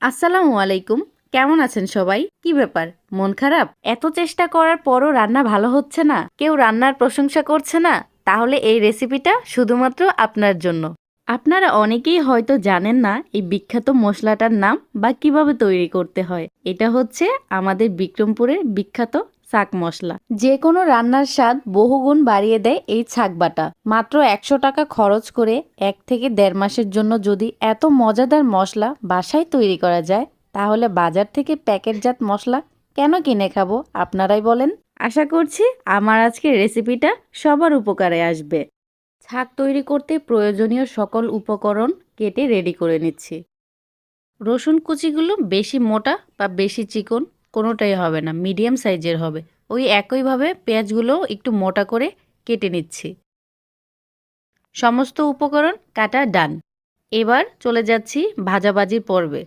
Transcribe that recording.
আসসালামু আলাইকুম। কেমন আছেন সবাই? কি ব্যাপার? মন খারাপ? এত চেষ্টা করার পরও রান্না ভালো হচ্ছে না? কেউ রান্নার প্রশংসা করছে না? তাহলে এই রেসিপিটা শুধুমাত্র আপনার জন্য। আপনারা অনেকেই হয়তো জানেন না এই বিখ্যাত মশলাটার নাম বা কিভাবে তৈরি করতে হয়। এটা হচ্ছে আমাদের বিক্রমপুরের বিখ্যাত শাক মশলা। যে কোনো রান্নার স্বাদ বহুগুণ বাড়িয়ে দেয় এই ছাক বাটা। মাত্র ১০০ টাকা খরচ করে ১ থেকে ১.৫ মাসের জন্য যদি এত মজাদার মশলা বাসায় তৈরি করা যায়, তাহলে বাজার থেকে প্যাকেটজাত মশলা কেন কিনে খাবো আপনারাই বলেন। আশা করছি আমার আজকের রেসিপিটা সবার উপকারে আসবে। ছাক তৈরি করতে প্রয়োজনীয় সকল উপকরণ কেটে রেডি করে নিচ্ছি। রসুন কুচিগুলো বেশি মোটা বা বেশি চিকন কোনোটাই হবে না, মিডিয়াম সাইজের হবে। ওই একইভাবে পেঁয়াজগুলোও একটু মোটা করে কেটে নিচ্ছি। সমস্ত উপকরণ কাটা ডান। এবার চলে যাচ্ছি ভাজাভাজির পর্বে।